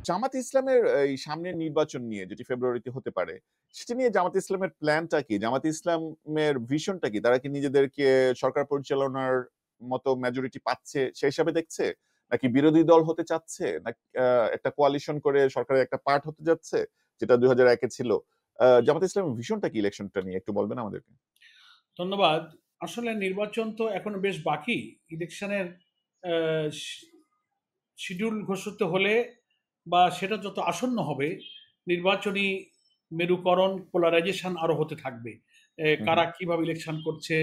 জামাত ইসলামের এই সামনের নির্বাচন নিয়ে যেটি ফেব্রুয়ারিতে হতে পারে, সেটি নিয়ে জামাত ইসলামের প্ল্যানটা কি? জামাত ইসলামের ভিশনটা কি? তারা কি নিজেদেরকে সরকার পরিচালনার মতো মেজরিটি পাচ্ছে সেই হিসাবে দেখছে? নাকি বিরোধী দল হতে চাচ্ছে? নাকি একটা কোয়ালিশন করে সরকারের একটা পার্ট হতে যাচ্ছে? যেটা 2001-এ ছিল। জামাত ইসলামের ভিশনটা কি ইলেকশনটা নিয়ে একটু বলবেন আমাদেরকে? ধন্যবাদ। আসলে নির্বাচন তো এখনো বেশ বাকি। ইলেকশনের শিডিউল ঘোষিত হলে বা সেটা যত আসন্ন হবে, নির্বাচনী মেরুকরণ পোলারাইজেশন আরো হতে থাকবে। হুম, হুম, কারা কিভাবে ইলেকশন করছে,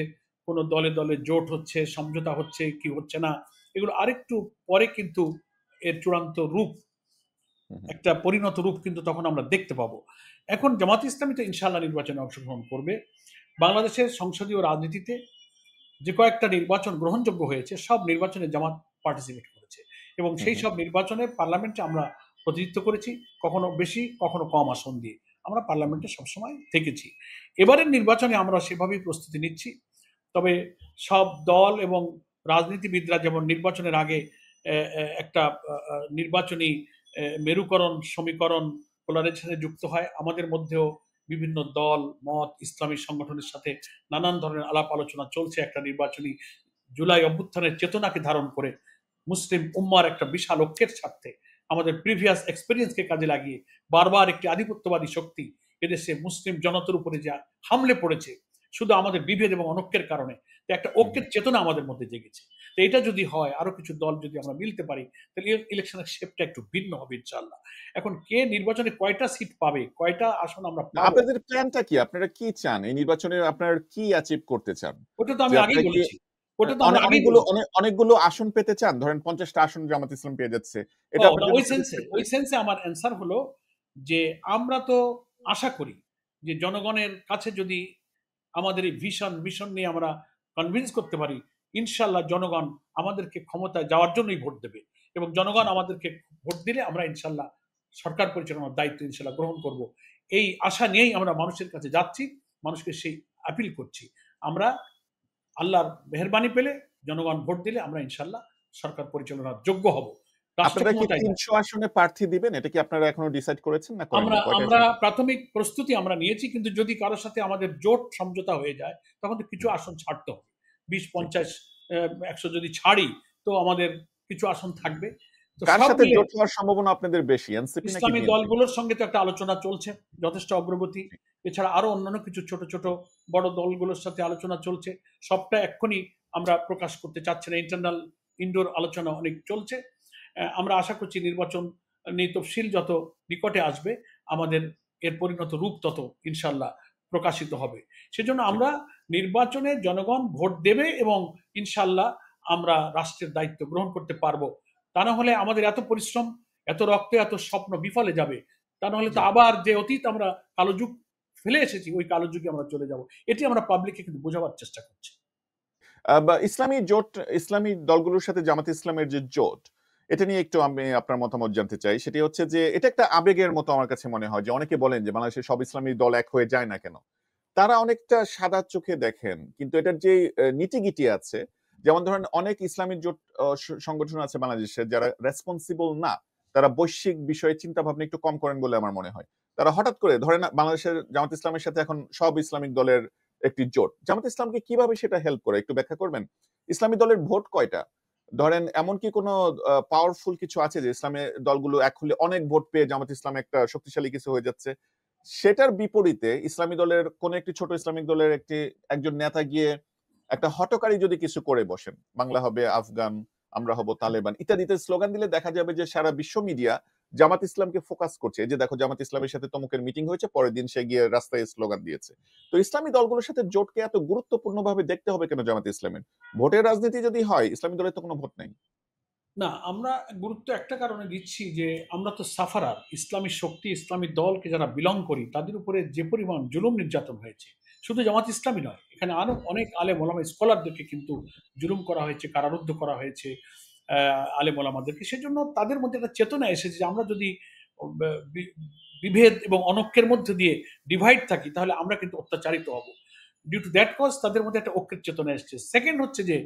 কোন দলে দলে জোট হচ্ছে, সমঝোতা হচ্ছে কি হচ্ছে না, এগুলো আরেকটু পরে কিন্তু এর চূড়ান্ত রূপ, হুম, হুম, একটা পরিণত রূপ কিন্তু তখন আমরা দেখতে পাবো। এখন জামাত ইসলামী তো ইনশাআল্লাহ নির্বাচনে অংশগ্রহণ করবে। বাংলাদেশের সংসদীয় রাজনীতিতে যে কয়েকটা নির্বাচন গ্রহণযোগ্য হয়েছে, সব নির্বাচনে জামাত পার্টিসিপেট করেছে এবং হুম, সেই হুম, সব নির্বাচনে পার্লামেন্টে আমরা প্রতিনিধিত্ব করেছি, কখনো বেশি কখনো কম আসন দিয়ে। আমরা হুম, পার্লামেন্টে সবসময় থেকেছি। এবারের নির্বাচনে আমরা সেভাবেই প্রস্তুতি নিচ্ছি। তবে সব দল এবং রাজনীতিবিদরা যেমন নির্বাচনের আগে একটা নির্বাচনী মেরুকরণ সমীকরণ পোলারাইজেশনে যুক্ত হয়, আমাদের মধ্যেও বিভিন্ন দল মত ইসলামী সংগঠনের সাথে নানান ধরনের আলাপ আলোচনা চলছে একটা নির্বাচনী জুলাই অভ্যুত্থানের চেতনাকে ধারণ করে মুসলিম উম্মার একটা বিশাল ঐক্যের স্বার্থে আমাদের প্রিভিয়াস এক্সপিরিয়েন্সকে কাজে লাগিয়ে বারবার একটি আধিপত্যবাদী শক্তি এদেশে মুসলিম জনতার উপরে যা হামলে পড়েছে শুধু আমাদের বিভেদ এবং অনৈক্যের কারণে, তো একটা হুম, হুম। ঐক্যের চেতনা আমাদের মধ্যে জেগেছে। তো এটা যদি হয়, আরো কিছু দল যদি আমরা মিলতে পারি, তাহলে ইলেকশনের শেপটা একটু ভিন্ন হবে ইনশাল্লাহ। এখন কে নির্বাচনে কয়টা সিট পাবে, কয়টা আসন আমরা পাবো, আপনাদের প্ল্যানটা কি? আপনারা কি চান? এই নির্বাচনে আপনারা কি অ্যাচিভ করতে চান? ওটা তো যে আমি আগেই আপনারা কি বলেছি। ওটা তো আমরা আগেই অনেকগুলো বলেছি। অনেকগুলো আসন পেতে চান? ধরেন ৫০ টা আসন জামাত ইসলাম পেয়ে যাচ্ছে। ও এটা আপনার না, জন্য ওই সেন্সে ওই স্যাটিসফ্যাক্টরি? সেন্সে আমার অ্যান্সার হলো যে আমরা তো আশা করি যে জনগণের কাছে যদি আমাদের এই ভিশন মিশন নিয়ে আমরা কনভিন্স করতে পারি, ইনশাল্লাহ জনগণ আমাদেরকে ক্ষমতায় যাওয়ার জন্যই ভোট দেবে এবং জনগণ আমাদেরকে ভোট দিলে আমরা ইনশাল্লাহ সরকার পরিচালনার দায়িত্ব ইনশাল্লাহ গ্রহণ করব। এই আশা নিয়েই আমরা মানুষের কাছে যাচ্ছি, মানুষকে সেই আপিল করছি। আমরা আল্লাহর মেহরবানি পেলে, জনগণ ভোট দিলে আমরা ইনশাল্লাহ সরকার পরিচালনার যোগ্য হব, রাষ্ট্র আপনারা কি ক্ষমতায় যাব। ৩০০ আসনে প্রার্থী দিবেন? এটা কি আপনারা এখনো ডিসাইড করেছেন না আমরা করেননি? কয়টা আমরা আসন? প্রাথমিক প্রস্তুতি আমরা নিয়েছি, কিন্তু যদি কারোর সাথে আমাদের জোট সমঝোতা হয়ে যায়, তখন তো কিছু হুম, আসন ছাড়তে হবে। ২০, ঠিক, ৫০, ঠিক। ১০০ যদি ছাড়ি, তো আমাদের কিছু আসন থাকবে। তো কার সব সাথে মিলে জোট হওয়ার সম্ভাবনা আপনাদের বেশি? এনসিপি নাকি ইসলামী বিএনপি? দলগুলোর সঙ্গে তো একটা আলোচনা চলছে, যথেষ্ট অগ্রগতি। এছাড়া আরো অন্যান্য কিছু ছোট ছোট বড় দলগুলোর সাথে আলোচনা চলছে। সবটা এক্ষুনি আমরা প্রকাশ করতে চাচ্ছি না, ইন্টারনাল ইনডোর আলোচনা অনেক চলছে। আমরা আশা করছি নির্বাচন নিয়ে তফসিল যত নিকটে আসবে, আমাদের এর পরিণত রূপ তত ইনশাল্লাহ প্রকাশিত হবে। সেজন্য ঠিক। আমরা নির্বাচনে জনগণ ভোট দেবে এবং ইনশাল্লাহ আমরা রাষ্ট্রের দায়িত্ব গ্রহণ করতে পারবো। তা না হলে আমাদের এত পরিশ্রম, এত রক্ত, এত স্বপ্ন বিফলে যাবে। তা নাহলে তো জি। আবার যে অতীত আমরা কালো যুগ ফেলে এসেছি, ওই কালো যুগে আমরা চলে যাব। এটি আমরা পাবলিককে কিন্তু বোঝাবার চেষ্টা করছি। বা ইসলামী জোট, ইসলামী দলগুলোর সাথে জামাত ইসলামের যে জোট, এটা নিয়ে একটু আমি আপনার মতামত জানতে চাই। সেটি হচ্ছে যে এটা একটা আবেগের মতো আমার কাছে মনে হয় যে অনেকে বলেন যে বাংলাদেশের সব ইসলামী দল এক হয়ে যায় না কেন? তারা অনেকটা সাদা চোখে দেখেন। কিন্তু এটার যে নীতি-গীতি আছে, যেমন ধরেন অনেক ইসলামিক জোট সংগঠন আছে বাংলাদেশে যারা রেসপন্সিবল না। তারা বৈশ্বিক বিষয়ে চিন্তা ভাবনা একটু কম করেন বলে আমার মনে হয়। তারা হঠাৎ করে ধরেন বাংলাদেশের জামাত ইসলামের সাথে এখন সব ইসলামিক দলের একটি জোট। জামাত ইসলামকে কিভাবে সেটা হেল্প করে একটু ব্যাখ্যা করবেন? ইসলামী দলের ভোট কয়টা? ধরেন এমন কি কোনো পাওয়ারফুল কিছু আছে যে ইসলামের দলগুলো এক হলে অনেক ভোট পেয়ে জামাত ইসলাম একটা শক্তিশালী কিছু হয়ে যাচ্ছে? সেটার বিপরীতে ইসলামী দলের কোন একটি ছোট ইসলামিক দলের একজন নেতা গিয়ে একটা হঠকারী যদি কিছু করে বসেন, বাংলা হবে আফগান, আমরা হব তালেবান ইত্যাদিতে স্লোগান দিলে দেখা যাবে যে সারা বিশ্ব মিডিয়া জামাত ইসলামকে ফোকাস করছে। এই যে দেখো জামাত ইসলামের সাথে তমুকের মিটিং হয়েছে, পরের দিন সে গিয়ে রাস্তায় স্লোগান দিয়েছে। তো ইসলামী দলগুলোর সাথে জোটকে এত গুরুত্বপূর্ণ ভাবে দেখতে হবে কেন জামাত ইসলামের? ভোটের রাজনীতি যদি হয়, ইসলামী দলের তো কোনো ভোট নাই। না, আমরা গুরুত্ব একটা কারণে দিচ্ছি যে আমরা তো সাফারার, ইসলামী শক্তি, ইসলামী দলকে যারা বিলং করি তাদের উপরে যে পরিমাণ জুলুম নির্যাতন হয়েছে, শুধু জামাত ইসলামী নয়, এখানে আরো অনেক আলেম ওলামা স্কলারদেরকে কিন্তু জুলুম করা হয়েছে, কারারুদ্ধ করা হয়েছে আলেম ওলামাদেরকে। সেজন্য তাদের মধ্যে একটা চেতনা এসেছে যে আমরা যদি বিভেদ এবং অনৈক্যের মধ্যে দিয়ে ডিভাইড থাকি, তাহলে আমরা কিন্তু অত্যাচারিত হব। ডিউ টু দ্যাট কজ তাদের মধ্যে একটা ঐক্যের চেতনা এসছে। সেকেন্ড হচ্ছে যে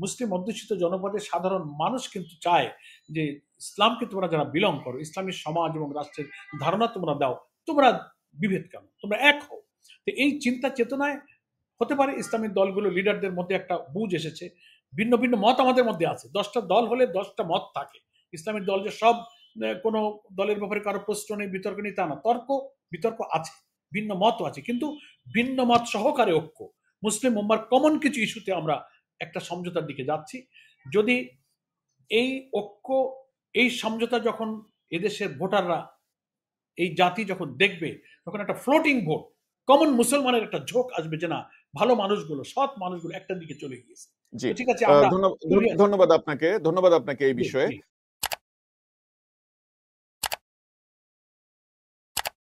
মুসলিম অধ্যুষিত জনপদের সাধারণ মানুষ কিন্তু চায় যে ইসলামকে তোমরা যারা বিলং করো, ইসলামী সমাজ এবং রাষ্ট্রের ধারণা তোমরা দাও, তোমরা বিভেদ কেন, তোমরা এক হও। তো এই চিন্তা চেতনায় হতে পারে ইসলামিক দলগুলো লিডারদের মধ্যে একটা বুঝ এসেছে। ভিন্ন ভিন্ন মত আমাদের মধ্যে আছে, 10টা দল হলে 10টা মত থাকে। ইসলামিক দল যে সব কোনো দলের ব্যাপারে কারো প্রশ্ন নেই, বিতর্ক নেই তা না, বিতর্ক আছে, ভিন্ন মতও আছে, কিন্তু ভিন্ন মত সহকারে ঐক্য, মুসলিম উম্মার কমন কিছু ইস্যুতে আমরা একটা সমঝোতার দিকে যাচ্ছি। যদি এই ঐক্য, এই সমঝোতা যখন এদেশের ভোটাররা, এই জাতি যখন দেখবে, তখন একটা ফ্লোটিং ভোট, কমন মুসলমানের একটা ঝোঁক আসবে যে না, ভালো মানুষগুলো, সৎ মানুষগুলো একটা দিকে চলে গিয়েছে। জি, তো ঠিক আছে, আমরা ধন্যবাদ আপনাকে এই বিষয়ে।